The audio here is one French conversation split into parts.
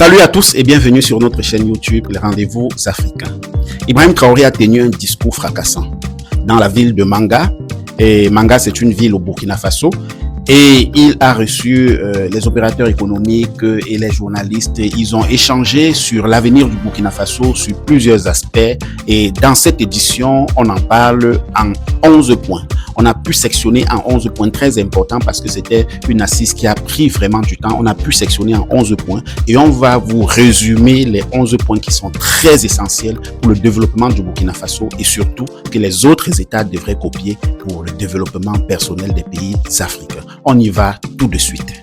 Salut à tous et bienvenue sur notre chaîne YouTube, les rendez-vous africains. Ibrahim Traoré a tenu un discours fracassant dans la ville de Manga. Et Manga, c'est une ville au Burkina Faso. Et il a reçu les opérateurs économiques et les journalistes. Ils ont échangé sur l'avenir du Burkina Faso sur plusieurs aspects. Et dans cette édition, on en parle en 11 points. On a pu sectionner en 11 points très importants parce que c'était une assise qui a pris vraiment du temps. On a pu sectionner en 11 points et on va vous résumer les 11 points qui sont très essentiels pour le développement du Burkina Faso et surtout que les autres États devraient copier pour le développement personnel des pays africains. On y va tout de suite.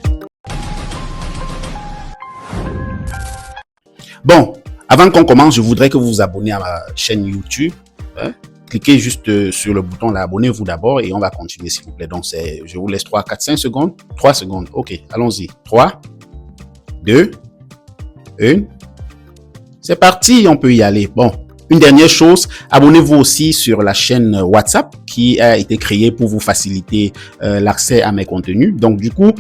Bon, avant qu'on commence, je voudrais que vous vous abonnez à ma chaîne YouTube. Cliquez juste sur le bouton là, abonnez-vous d'abord et on va continuer s'il vous plaît. Donc, je vous laisse 3, 4, 5 secondes. 3 secondes. OK, allons-y. 3, 2, 1. C'est parti, on peut y aller. Bon, une dernière chose, abonnez-vous aussi sur la chaîne WhatsApp qui a été créée pour vous faciliter l'accès à mes contenus. Donc, du coup,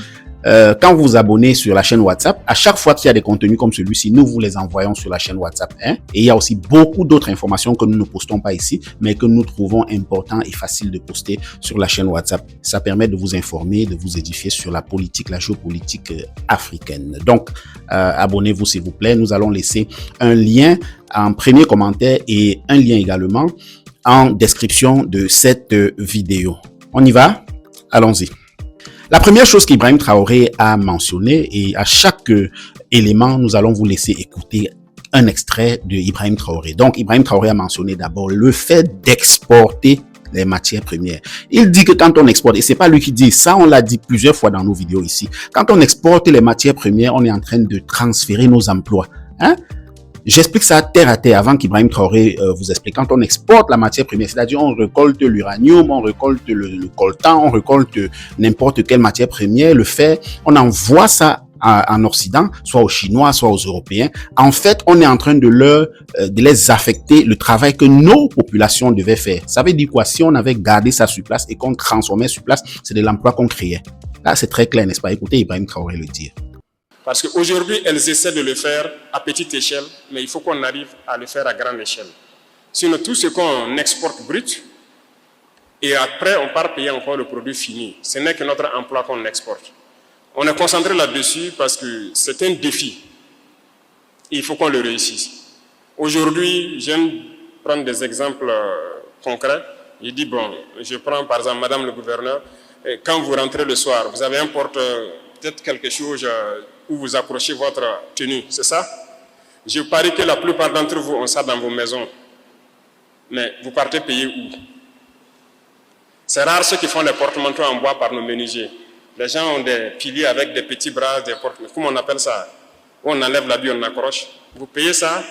quand vous vous abonnez sur la chaîne WhatsApp, à chaque fois qu'il y a des contenus comme celui-ci, nous vous les envoyons sur la chaîne WhatsApp. Et il y a aussi beaucoup d'autres informations que nous ne postons pas ici, mais que nous trouvons important et facile de poster sur la chaîne WhatsApp. Ça permet de vous informer, de vous édifier sur la politique, la géopolitique africaine. Donc, abonnez-vous s'il vous plaît. Nous allons laisser un lien en premier commentaire et un lien également en description de cette vidéo. On y va? Allons-y. La première chose qu'Ibrahim Traoré a mentionné, et à chaque élément, nous allons vous laisser écouter un extrait de Ibrahim Traoré. Donc, Ibrahim Traoré a mentionné d'abord le fait d'exporter les matières premières. Il dit que quand on exporte, et c'est pas lui qui dit ça, on l'a dit plusieurs fois dans nos vidéos ici, quand on exporte les matières premières, on est en train de transférer nos emplois. J'explique ça terre à terre avant qu'Ibrahim Traoré vous explique. Quand on exporte la matière première, c'est-à-dire on récolte l'uranium, on récolte le coltan, on récolte n'importe quelle matière première, le fer, on envoie ça en Occident, soit aux Chinois, soit aux Européens. En fait, on est en train de les affecter le travail que nos populations devaient faire. Ça veut dire quoi? Si on avait gardé ça sur place et qu'on transformait sur place, c'est de l'emploi qu'on créait. Là, c'est très clair, n'est-ce pas? Écoutez Ibrahim Traoré le dire. Parce qu'aujourd'hui, elles essaient de le faire à petite échelle, mais il faut qu'on arrive à le faire à grande échelle. Sinon, tout ce qu'on exporte brut, et après, on part payer encore le produit fini. Ce n'est que notre emploi qu'on exporte. On est concentré là-dessus parce que c'est un défi. Et il faut qu'on le réussisse. Aujourd'hui, j'aime prendre des exemples concrets. Je dis, bon, je prends par exemple Madame le gouverneur, quand vous rentrez le soir, vous avez un porte peut-être quelque chose où vous accrochez votre tenue, c'est ça? Je parie que la plupart d'entre vous ont ça dans vos maisons. Mais vous partez payer où? C'est rare ceux qui font les porte-manteaux en bois par nos menuisiers. Les gens ont des piliers avec des petits bras, des porte-manteaux. Comment on appelle ça? Où on enlève l'habit, on accroche. Vous payez ça?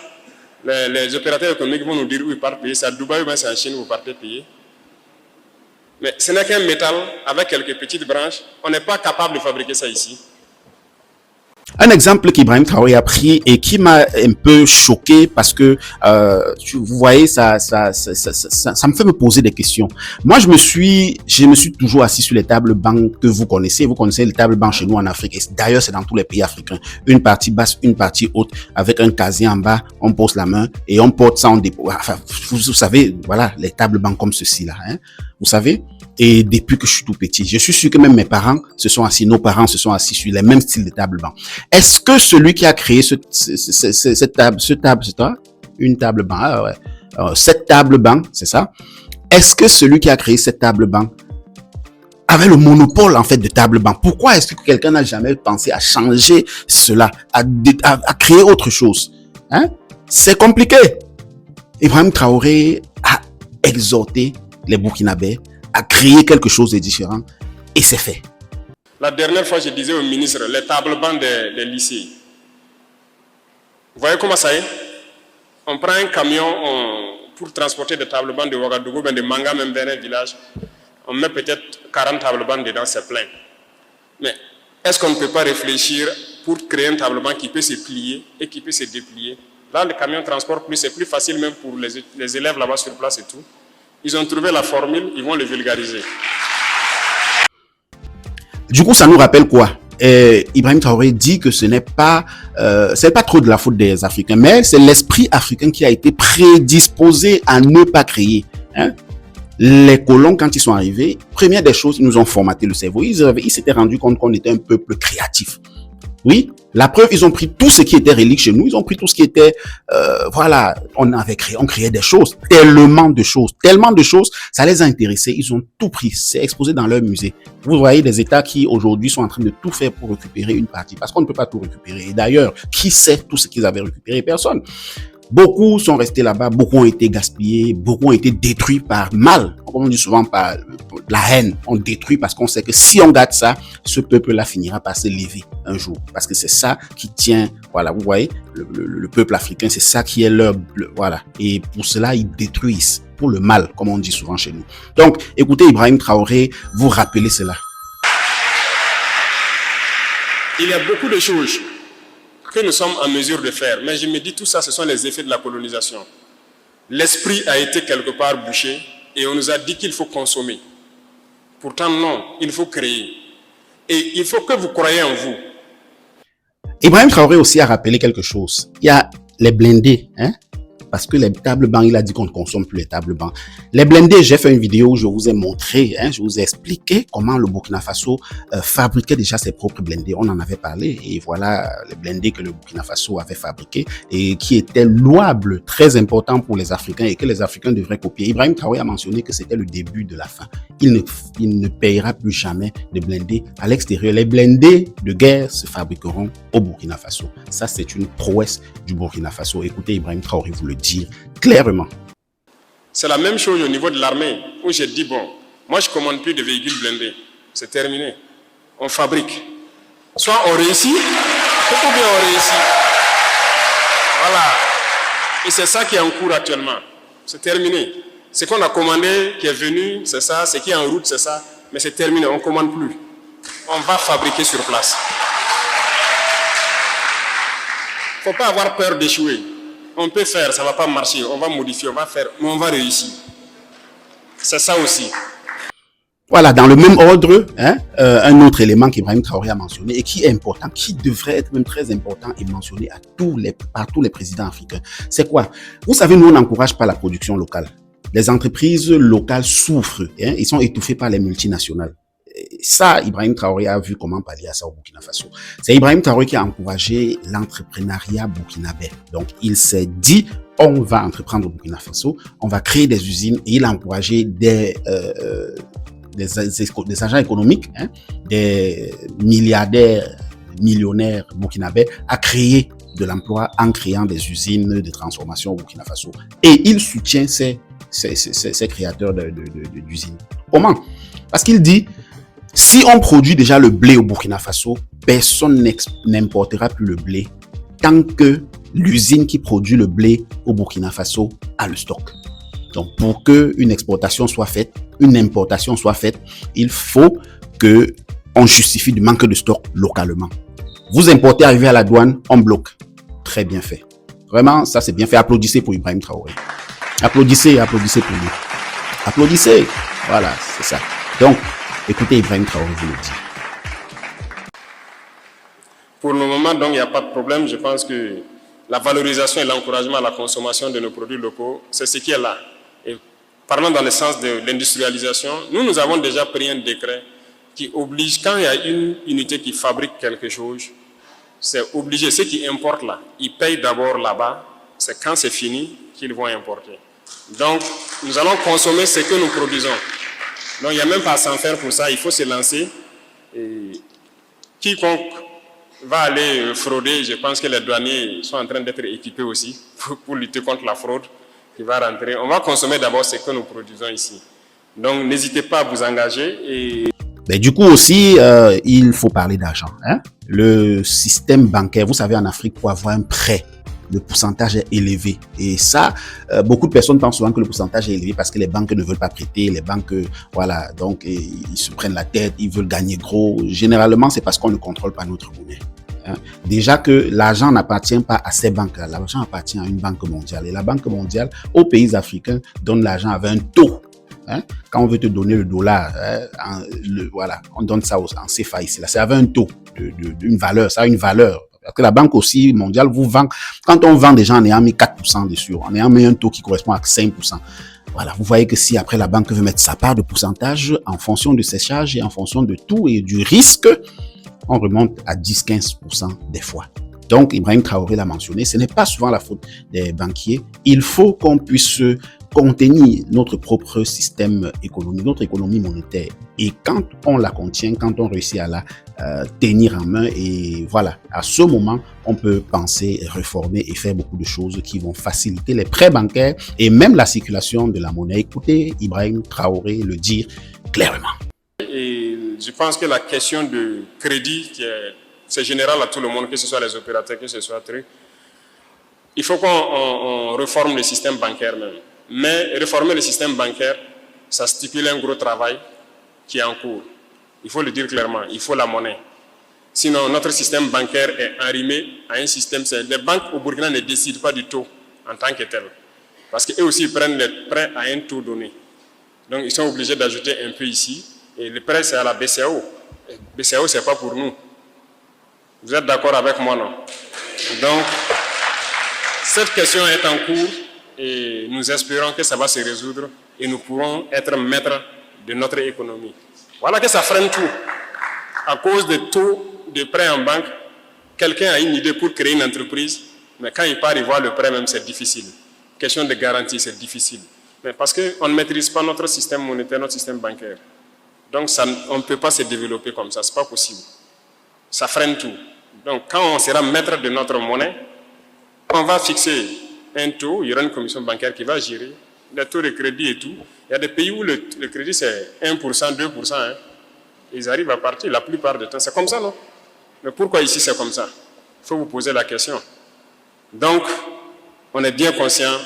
Les opérateurs économiques vont nous dire où ils partent payer. C'est à Dubaï ou bien c'est en Chine où vous partez payer. Mais ce n'est qu'un métal avec quelques petites branches. On n'est pas capable de fabriquer ça ici. Un exemple qu'Ibrahim Traoré a pris et qui m'a un peu choqué parce que, vous voyez, ça me fait me poser des questions. Moi, je me suis toujours assis sur les tables bancs que vous connaissez. Vous connaissez les tables bancs chez nous en Afrique. Et d'ailleurs, c'est dans tous les pays africains. Une partie basse, une partie haute, avec un casier en bas. On pose la main et on porte ça en dépôt. Enfin, vous savez, voilà, les tables bancs comme ceci là. Vous savez? Et depuis que je suis tout petit, je suis sûr que même mes parents se sont assis, nos parents se sont assis sur les mêmes styles de table banc. Est-ce que celui qui a créé cette table, c'est toi? Une table banc, cette table banc, c'est ça? Est-ce que celui qui a créé cette table banc avait le monopole en fait de table banc? Pourquoi est-ce que quelqu'un n'a jamais pensé à changer cela, à créer autre chose? C'est compliqué. Ibrahim Traoré a exhorté les Burkinabés à créer quelque chose de différent et c'est fait. La dernière fois, je disais au ministre, les tables bancs des lycées. Vous voyez comment ça est? On prend un camion pour transporter des tables bancs de Ouagadougou, de Manga, même vers un village. On met peut-être 40 tables bancs dedans, c'est plein. Mais est-ce qu'on ne peut pas réfléchir pour créer un table banc qui peut se plier et qui peut se déplier? Là, le camion transporte plus, c'est plus facile même pour les élèves là-bas sur place et tout. Ils ont trouvé la formule, ils vont le vulgariser. Du coup, ça nous rappelle quoi? Ibrahim Traoré dit que c'est pas trop de la faute des Africains, mais c'est l'esprit africain qui a été prédisposé à ne pas créer. Hein? Les colons, quand ils sont arrivés, première des choses, ils nous ont formaté le cerveau. Ils s'étaient rendus compte qu'on était un peuple créatif. Oui, la preuve, ils ont pris tout ce qui était relique chez nous, ils ont pris tout ce qui était, on créait des choses, tellement de choses, ça les a intéressés, ils ont tout pris, c'est exposé dans leur musée. Vous voyez des États qui aujourd'hui sont en train de tout faire pour récupérer une partie, parce qu'on ne peut pas tout récupérer. Et d'ailleurs, qui sait tout ce qu'ils avaient récupéré? Personne. Beaucoup sont restés là-bas, beaucoup ont été gaspillés, beaucoup ont été détruits par mal. Comme on dit souvent, par la haine. On détruit parce qu'on sait que si on garde ça, ce peuple-là finira par se lever un jour. Parce que c'est ça qui tient, voilà, vous voyez, le peuple africain, c'est ça qui est leur, voilà. Et pour cela, ils détruisent pour le mal, comme on dit souvent chez nous. Donc, écoutez Ibrahim Traoré, vous rappelez cela. Il y a beaucoup de choses que nous sommes en mesure de faire. Mais je me dis, tout ça, ce sont les effets de la colonisation. L'esprit a été quelque part bouché et on nous a dit qu'il faut consommer. Pourtant, non, il faut créer. Et il faut que vous croyez en vous. Ibrahim Traoré aussi a rappelé quelque chose. Il y a les blindés, hein? Parce que les tables bancs, il a dit qu'on ne consomme plus les tables bancs. Les blindés, j'ai fait une vidéo où je vous ai montré, hein, je vous ai expliqué comment le Burkina Faso fabriquait déjà ses propres blindés. On en avait parlé et voilà les blindés que le Burkina Faso avait fabriqués et qui étaient louables, très importants pour les Africains et que les Africains devraient copier. Ibrahim Traoré a mentionné que c'était le début de la fin. Il ne payera plus jamais de blindés à l'extérieur. Les blindés de guerre se fabriqueront au Burkina Faso. Ça, c'est une prouesse du Burkina Faso. Écoutez Ibrahim Traoré vous le dire clairement. C'est la même chose au niveau de l'armée, où j'ai dit, bon, moi je ne commande plus de véhicules blindés. C'est terminé. On fabrique. Soit on réussit, ou bien on réussit. Voilà. Et c'est ça qui est en cours actuellement. C'est terminé. Ce qu'on a commandé, qui est venu, c'est ça. Ce qui est en route, c'est ça. Mais c'est terminé, on ne commande plus. On va fabriquer sur place. Il ne faut pas avoir peur d'échouer. On peut faire, ça ne va pas marcher, on va modifier, on va faire, mais on va réussir. C'est ça aussi. Voilà, dans le même ordre, hein, un autre élément qu'Ibrahim Traoré a mentionné et qui est important, qui devrait être même très important et mentionné par tous les présidents africains. C'est quoi? Vous savez, nous, on n'encourage pas la production locale. Les entreprises locales souffrent, hein, ils sont étouffés par les multinationales. Ça, Ibrahim Traoré a vu comment pallier à ça au Burkina Faso. C'est Ibrahim Traoré qui a encouragé l'entrepreneuriat burkinabé. Donc, il s'est dit, on va entreprendre au Burkina Faso, on va créer des usines et il a encouragé des agents économiques, hein, des milliardaires, millionnaires burkinabés à créer de l'emploi en créant des usines de transformation au Burkina Faso. Et il soutient ces créateurs d'usines. Comment? Parce qu'il dit, si on produit déjà le blé au Burkina Faso, personne n'importera plus le blé tant que l'usine qui produit le blé au Burkina Faso a le stock. Donc, pour qu'une exportation soit faite, une importation soit faite, il faut qu'on justifie du manque de stock localement. Vous importez, arrivez à la douane, on bloque. Très bien fait. Vraiment, ça c'est bien fait. Applaudissez pour Ibrahim Traoré. Applaudissez pour lui. Applaudissez. Voilà, c'est ça. Donc, écoutez Ibrahim Traoré vous le dit. Pour le moment, donc, il n'y a pas de problème. Je pense que la valorisation et l'encouragement à la consommation de nos produits locaux, c'est ce qui est là. Et parlant dans le sens de l'industrialisation, nous avons déjà pris un décret qui oblige, quand il y a une unité qui fabrique quelque chose, c'est obligé, ceux qui importent là, ils payent d'abord là-bas, c'est quand c'est fini qu'ils vont importer. Donc, nous allons consommer ce que nous produisons. Donc, il n'y a même pas à s'en faire pour ça, il faut se lancer. Et quiconque va aller frauder, je pense que les douaniers sont en train d'être équipés aussi pour lutter contre la fraude qui va rentrer. On va consommer d'abord ce que nous produisons ici. Donc, n'hésitez pas à vous engager. Et mais du coup aussi, il faut parler d'argent. Hein? Le système bancaire, vous savez, en Afrique, pour avoir un prêt, le pourcentage est élevé. Et ça, beaucoup de personnes pensent souvent que le pourcentage est élevé parce que les banques ne veulent pas prêter, les banques, voilà, donc ils se prennent la tête, ils veulent gagner gros. Généralement, c'est parce qu'on ne contrôle pas notre monnaie. Hein. Déjà que l'argent n'appartient pas à ces banques-là, l'argent appartient à une banque mondiale. Et la Banque mondiale, aux pays africains, donne l'argent avec un taux Hein? Quand on veut te donner le dollar, voilà, on donne ça en CFA ici. Là, ça avait un taux d'une valeur, ça a une valeur. Parce que la Banque aussi mondiale vous vend, quand on vend des gens en ayant mis 4% dessus, en ayant mis un taux qui correspond à 5%. Voilà, vous voyez que si après la banque veut mettre sa part de pourcentage en fonction de ses charges et en fonction de tout et du risque, on remonte à 10-15% des fois. Donc, Ibrahim Traoré l'a mentionné, ce n'est pas souvent la faute des banquiers. Il faut qu'on puisse contenir notre propre système économique, notre économie monétaire. Et quand on la contient, quand on réussit à la tenir en main, et voilà, à ce moment, on peut penser, réformer et faire beaucoup de choses qui vont faciliter les prêts bancaires et même la circulation de la monnaie. Écoutez Ibrahim Traoré le dire clairement. Et je pense que la question de crédit, c'est général à tout le monde, que ce soit les opérateurs, que ce soit truc. Il faut qu'on réforme le système bancaire même. Mais réformer le système bancaire, ça stipule un gros travail qui est en cours. Il faut le dire clairement, il faut la monnaie. Sinon, notre système bancaire est arrimé à un système. Les banques au Burkina ne décident pas du taux en tant que tel. Parce qu'eux aussi prennent les prêts à un taux donné. Donc, ils sont obligés d'ajouter un peu ici. Et le prêt, c'est à la BCAO. BCAO, ce n'est pas pour nous. Vous êtes d'accord avec moi, non? Donc, cette question est en cours et nous espérons que ça va se résoudre et nous pourrons être maîtres de notre économie. Voilà que ça freine tout. À cause des taux de prêt en banque, quelqu'un a une idée pour créer une entreprise, mais quand il part y voir le prêt même, c'est difficile. Question de garantie, c'est difficile. Mais parce qu'on ne maîtrise pas notre système monétaire, notre système bancaire. Donc, on ne peut pas se développer comme ça, ce n'est pas possible. Ça freine tout. Donc, quand on sera maître de notre monnaie, on va fixer un taux, il y aura une commission bancaire qui va gérer les taux de crédit et tout. Il y a des pays où le crédit c'est 1%, 2%. Hein. Ils arrivent à partir la plupart du temps. C'est comme ça, non? Mais pourquoi ici c'est comme ça? Il faut vous poser la question. Donc, on est bien conscient,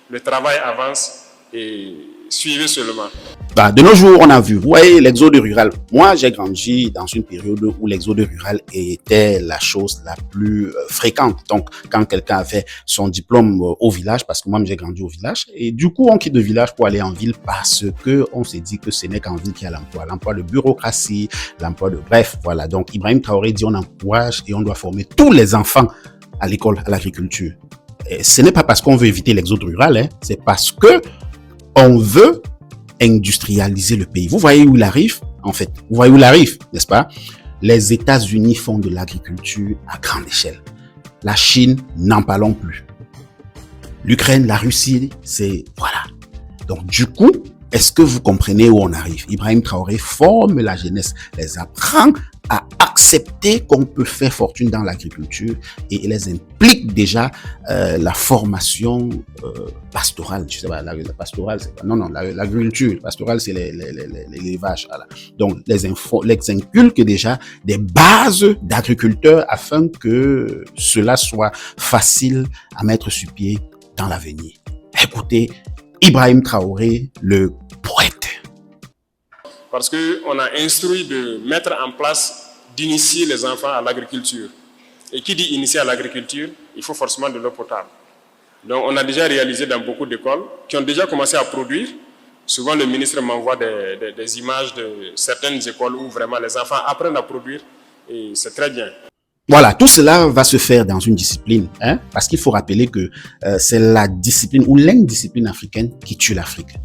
le travail avance et suivez seulement. Bah, de nos jours, on a vu, vous voyez, l'exode rural. Moi, j'ai grandi dans une période où l'exode rural était la chose la plus fréquente. Donc, quand quelqu'un avait son diplôme au village, parce que moi, j'ai grandi au village, et du coup, on quitte le village pour aller en ville parce que on s'est dit que ce n'est qu'en ville qu'il y a l'emploi. L'emploi de bureaucratie, l'emploi de... Bref, voilà. Donc, Ibrahim Traoré dit on encourage et on doit former tous les enfants à l'école, à l'agriculture. Et ce n'est pas parce qu'on veut éviter l'exode rural, hein, c'est parce que on veut industrialiser le pays. Vous voyez où il arrive, en fait. Vous voyez où il arrive, n'est-ce pas? Les États-Unis font de l'agriculture à grande échelle. La Chine, n'en parlons plus. L'Ukraine, la Russie, c'est... Voilà. Donc, du coup, est-ce que vous comprenez où on arrive? Ibrahim Traoré forme la jeunesse, les apprend à accepter qu'on peut faire fortune dans l'agriculture et les implique déjà la formation pastorale. Je sais pas, la pastorale, c'est pas... Non, l'agriculture. Pastorale, c'est l'élevage. Voilà. Donc, les inculque déjà des bases d'agriculteurs afin que cela soit facile à mettre sur pied dans l'avenir. Écoutez, Ibrahim Traoré, le poète. Parce qu'on a instruit de mettre en place, d'initier les enfants à l'agriculture. Et qui dit initier à l'agriculture, il faut forcément de l'eau potable. Donc on a déjà réalisé dans beaucoup d'écoles qui ont déjà commencé à produire. Souvent le ministre m'envoie des images de certaines écoles où vraiment les enfants apprennent à produire et c'est très bien. Voilà, tout cela va se faire dans une discipline, hein, parce qu'il faut rappeler que c'est la discipline ou l'indiscipline africaine qui tue l'Afrique.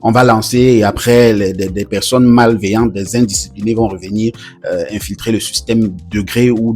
On va lancer et après des personnes malveillantes, des indisciplinés vont revenir infiltrer le système de gré ou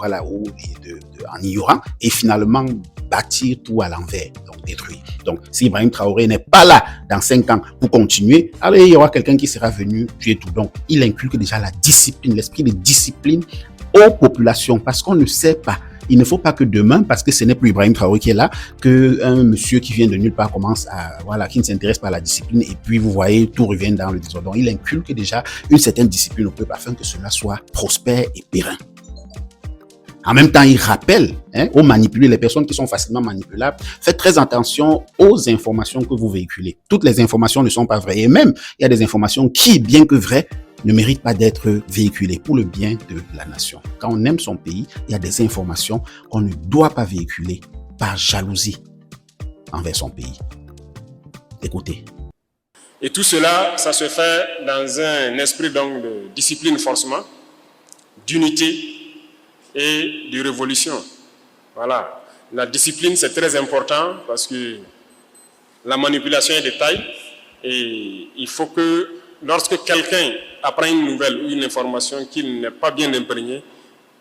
en ignorant et finalement bâtir tout à l'envers, donc détruire. Donc si Ibrahim Traoré n'est pas là dans 5 ans pour continuer, alors il y aura quelqu'un qui sera venu tuer tout. Donc il inculque déjà la discipline, l'esprit de discipline aux populations parce qu'on ne sait pas. Il ne faut pas que demain, parce que ce n'est plus Ibrahim Traoré qui est là, qu'un monsieur qui vient de nulle part commence à, voilà, qui ne s'intéresse pas à la discipline et puis vous voyez, tout revient dans le désordre. Donc, il inculque déjà une certaine discipline au peuple afin que cela soit prospère et périn. En même temps, il rappelle aux manipulés, les personnes qui sont facilement manipulables, faites très attention aux informations que vous véhiculez. Toutes les informations ne sont pas vraies. Et même, il y a des informations qui, bien que vraies, ne méritent pas d'être véhiculées pour le bien de la nation. Quand on aime son pays, il y a des informations qu'on ne doit pas véhiculer par jalousie envers son pays. Écoutez. Et tout cela, ça se fait dans un esprit donc de discipline forcément, d'unité et de révolution. Voilà. La discipline, c'est très important parce que la manipulation est de taille et il faut que lorsque quelqu'un apprend une nouvelle ou une information qu'il n'est pas bien imprégné,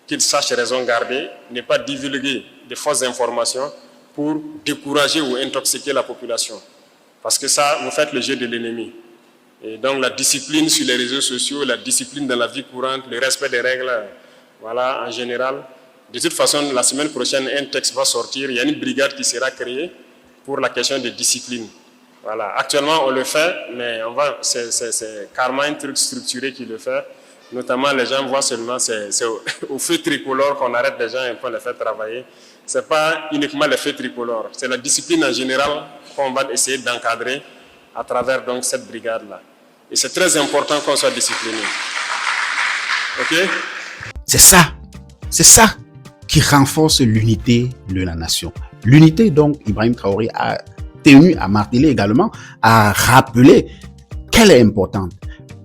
qu'il sache raison garder, ne pas divulguer de fausses informations pour décourager ou intoxiquer la population. Parce que ça, vous faites le jeu de l'ennemi. Et donc la discipline sur les réseaux sociaux, la discipline dans la vie courante, le respect des règles, voilà, en général. De toute façon, la semaine prochaine, un texte va sortir. Il y a une brigade qui sera créée pour la question de discipline. Voilà. Actuellement, on le fait, mais c'est carrément un truc structuré qui le fait. Notamment, les gens voient seulement, c'est au feu tricolore qu'on arrête les gens et qu'on les fait travailler. Ce n'est pas uniquement le feu tricolore, c'est la discipline en général qu'on va essayer d'encadrer à travers donc, cette brigade-là. Et c'est très important qu'on soit discipliné. OK? C'est ça qui renforce l'unité de la nation. L'unité, donc, Ibrahim Traoré a tenu à marteler également, à rappeler qu'elle est importante.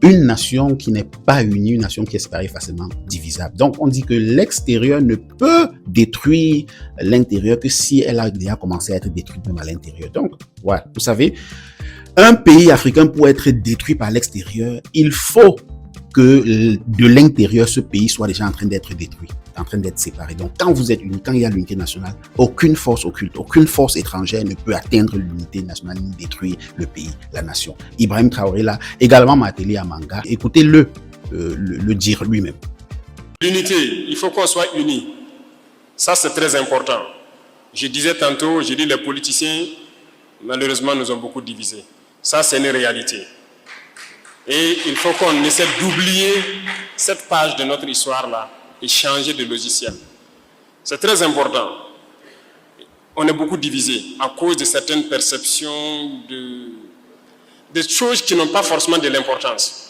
Une nation qui n'est pas unie, une nation qui est séparée facilement divisable. Donc, on dit que l'extérieur ne peut détruire l'intérieur que si elle a déjà commencé à être détruite même à l'intérieur. Donc, voilà, vous savez, un pays africain pour être détruit par l'extérieur, il faut que de l'intérieur, ce pays soit déjà en train d'être détruit, en train d'être séparé. Donc, quand vous êtes unis, quand il y a l'unité nationale, aucune force occulte, aucune force étrangère ne peut atteindre l'unité nationale ni détruire le pays, la nation. Ibrahim Traoré là, également martelé à Manga. Écoutez-le le dire lui-même. L'unité, il faut qu'on soit unis. Ça, c'est très important. Je disais tantôt, j'ai dit les politiciens, malheureusement, nous ont beaucoup divisés. Ça, c'est une réalité. Et il faut qu'on essaie d'oublier cette page de notre histoire-là et changer de logiciel. C'est très important. On est beaucoup divisé à cause de certaines perceptions, de choses qui n'ont pas forcément de l'importance.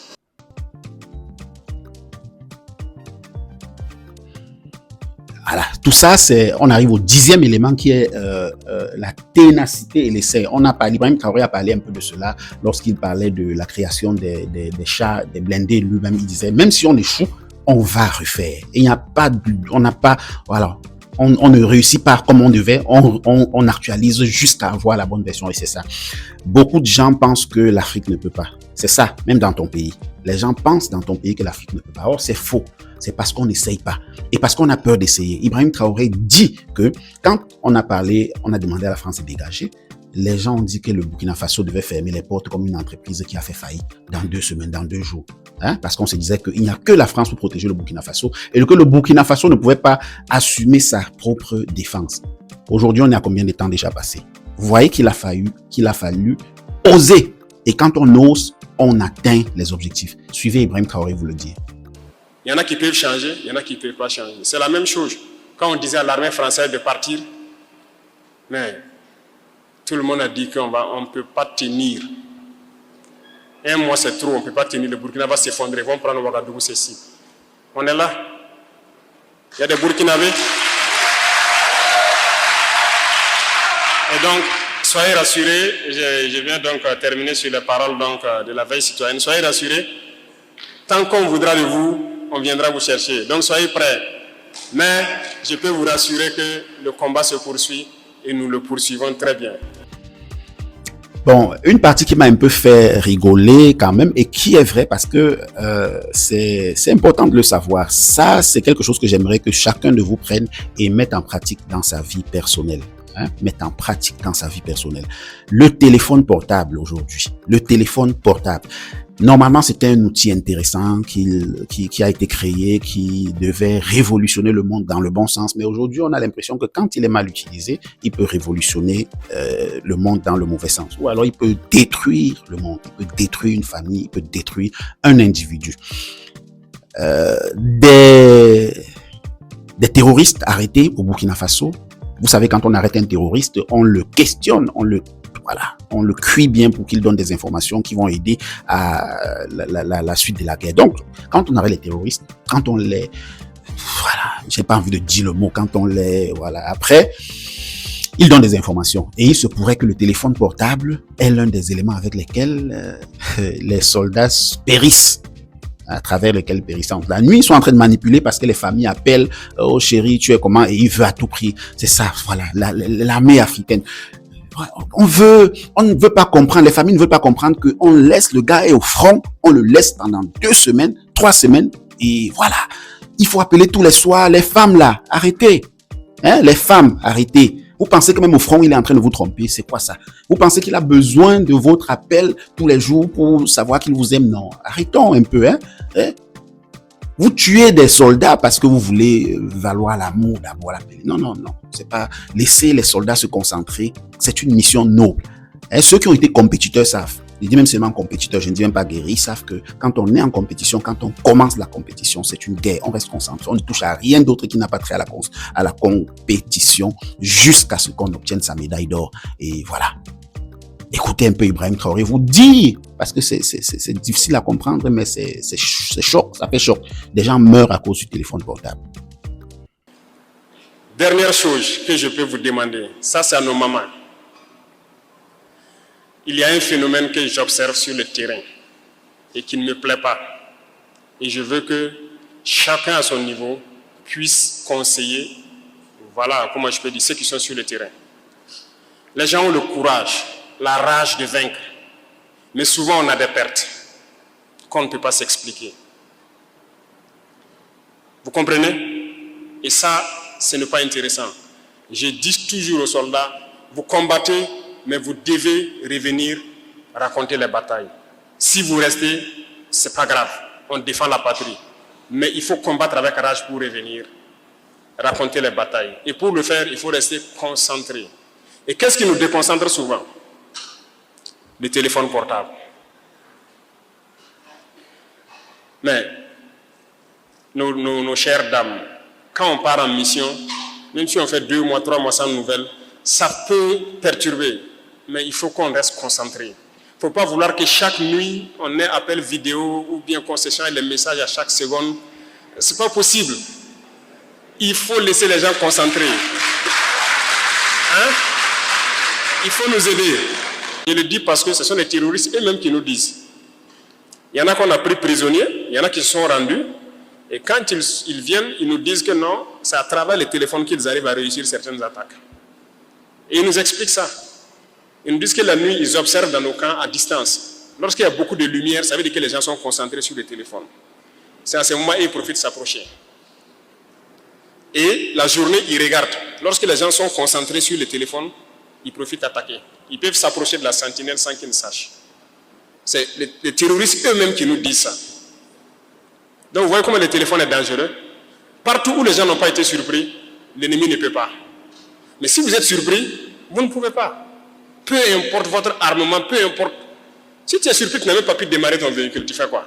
Voilà, tout ça, on arrive au 10e élément qui est la ténacité et l'essai. Ibrahim Traoré a parlé un peu de cela lorsqu'il parlait de la création des chars, des blindés. Lui-même, il disait, même si on échoue, on va refaire. Et il n'y a pas, on ne réussit pas comme on devait, on actualise jusqu'à avoir la bonne version et c'est ça. Beaucoup de gens pensent que l'Afrique ne peut pas. C'est ça, même dans ton pays. Les gens pensent dans ton pays que l'Afrique ne peut pas. Or, c'est faux. C'est parce qu'on n'essaye pas et parce qu'on a peur d'essayer. Ibrahim Traoré dit que quand on a demandé à la France de dégager, les gens ont dit que le Burkina Faso devait fermer les portes comme une entreprise qui a fait faillite dans 2 semaines, dans 2 jours. Parce qu'on se disait qu'il n'y a que la France pour protéger le Burkina Faso et que le Burkina Faso ne pouvait pas assumer sa propre défense. Aujourd'hui, on est à combien de temps déjà passé? Vous voyez qu'il a fallu oser. Et quand on ose, on atteint les objectifs. Suivez Ibrahim Traoré vous le dire. Il y en a qui peuvent changer, il y en a qui ne peuvent pas changer. C'est la même chose. Quand on disait à l'armée française de partir, mais tout le monde a dit qu'on ne peut pas tenir. 1 mois, c'est trop, on ne peut pas tenir. Le Burkina va s'effondrer, ils vont prendre Ouagadougou, ceci. On est là. Il y a des Burkinabés. Et donc, soyez rassurés, je viens donc terminer sur les paroles donc, de la veille citoyenne. Soyez rassurés, tant qu'on voudra de vous, on viendra vous chercher. Donc soyez prêts. Mais je peux vous rassurer que le combat se poursuit et nous le poursuivons très bien. Bon, une partie qui m'a un peu fait rigoler quand même et qui est vraie parce que c'est important de le savoir. Ça, c'est quelque chose que j'aimerais que chacun de vous prenne et mette en pratique dans sa vie personnelle. Mettre en pratique dans sa vie personnelle. Le téléphone portable aujourd'hui. Le téléphone portable. Normalement, c'était un outil intéressant qui a été créé, qui devait révolutionner le monde dans le bon sens. Mais aujourd'hui, on a l'impression que quand il est mal utilisé, il peut révolutionner le monde dans le mauvais sens. Ou alors, il peut détruire le monde, il peut détruire une famille, il peut détruire un individu. Des terroristes arrêtés au Burkina Faso. Vous savez, quand on arrête un terroriste, on le questionne, on le cuit bien pour qu'il donne des informations qui vont aider à la suite de la guerre. Donc, quand on arrête les terroristes, quand on les, j'ai pas envie de dire le mot, quand on les, après, Il donne des informations et il se pourrait que le téléphone portable est l'un des éléments avec lesquels les soldats périssent, à travers lesquels périssent. La nuit, ils sont en train de manipuler parce que les familles appellent « Oh chérie, tu es comment ?» et il veut à tout prix. C'est ça, voilà, l'armée africaine. On ne veut pas comprendre, les familles ne veulent pas comprendre qu'on laisse le gars au front, on le laisse pendant 2 semaines, 3 semaines et voilà. Il faut appeler tous les soirs, les femmes là, arrêtez. Hein, les femmes, arrêtez. Vous pensez que même au front, il est en train de vous tromper. C'est quoi ça? Vous pensez qu'il a besoin de votre appel tous les jours pour savoir qu'il vous aime? Non. Arrêtons un peu. Hein? Vous tuez des soldats parce que vous voulez valoir l'amour d'abord l'appeler. Non, non, non. C'est pas laisser les soldats se concentrer. C'est une mission noble. Et ceux qui ont été compétiteurs savent. Je dis même seulement compétiteurs, je ne dis même pas guerriers. Ils savent que quand on est en compétition, quand on commence la compétition, c'est une guerre. On reste concentré. On ne touche à rien d'autre qui n'a pas trait à la compétition jusqu'à ce qu'on obtienne sa médaille d'or. Et voilà. Écoutez un peu Ibrahim Traoré vous dire, parce que c'est difficile à comprendre, mais c'est choc, ça fait choc. Des gens meurent à cause du téléphone portable. Dernière chose que je peux vous demander, ça c'est à nos mamans. Il y a un phénomène que j'observe sur le terrain et qui ne me plaît pas. Et je veux que chacun à son niveau puisse conseiller, voilà comment je peux dire, ceux qui sont sur le terrain. Les gens ont le courage, la rage de vaincre. Mais souvent on a des pertes qu'on ne peut pas s'expliquer. Vous comprenez? Et ça, ce n'est pas intéressant. Je dis toujours aux soldats, vous combattez, mais vous devez revenir raconter les batailles. Si vous restez, ce n'est pas grave, on défend la patrie. Mais il faut combattre avec rage pour revenir raconter les batailles. Et pour le faire, il faut rester concentré. Et qu'est-ce qui nous déconcentre souvent? Le téléphone portable. Mais nos chères dames, quand on part en mission, même si on fait 2 mois, 3 mois sans nouvelles, ça peut perturber. Mais il faut qu'on reste concentré. Il ne faut pas vouloir que chaque nuit, on ait appel vidéo ou bien concession et les messages à chaque seconde. Ce n'est pas possible. Il faut laisser les gens concentrés. Hein? Il faut nous aider. Je le dis parce que ce sont les terroristes eux-mêmes qui nous disent. Il y en a qu'on a pris prisonniers, il y en a qui se sont rendus. Et quand ils viennent, ils nous disent que non, c'est à travers les téléphones qu'ils arrivent à réussir certaines attaques. Et ils nous expliquent ça. Ils nous disent que la nuit, ils observent dans nos camps à distance. Lorsqu'il y a beaucoup de lumière, ça veut dire que les gens sont concentrés sur les téléphones. C'est à ce moment où ils profitent de s'approcher. Et la journée, ils regardent. Lorsque les gens sont concentrés sur les téléphones, ils profitent d'attaquer. Ils peuvent s'approcher de la sentinelle sans qu'ils ne sachent. C'est les terroristes eux-mêmes qui nous disent ça. Donc vous voyez comment le téléphone est dangereux. Partout où les gens n'ont pas été surpris, l'ennemi ne peut pas. Mais si vous êtes surpris, vous ne pouvez pas. Peu importe votre armement, peu importe. Si tu es surpris, tu n'as même pas pu démarrer ton véhicule, tu fais quoi?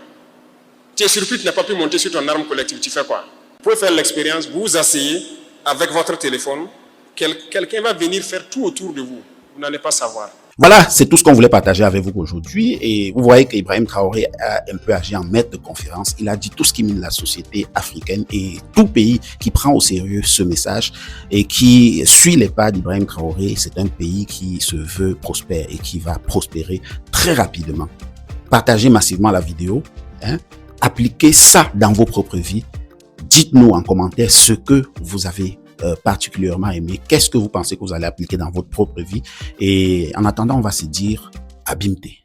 Tu es surpris, tu n'as pas pu monter sur ton arme collective, tu fais quoi? Vous pouvez faire l'expérience, vous vous asseyez avec votre téléphone, quelqu'un va venir faire tout autour de vous. Vous n'allez pas savoir. Voilà, c'est tout ce qu'on voulait partager avec vous aujourd'hui. Et vous voyez qu'Ibrahim Traoré a un peu agi en maître de conférence. Il a dit tout ce qui mine la société africaine et tout pays qui prend au sérieux ce message et qui suit les pas d'Ibrahim Traoré. C'est un pays qui se veut prospère et qui va prospérer très rapidement. Partagez massivement la vidéo. Appliquez ça dans vos propres vies. Dites-nous en commentaire ce que vous avez particulièrement aimé. Qu'est-ce que vous pensez que vous allez appliquer dans votre propre vie? Et en attendant, on va se dire à Bimté.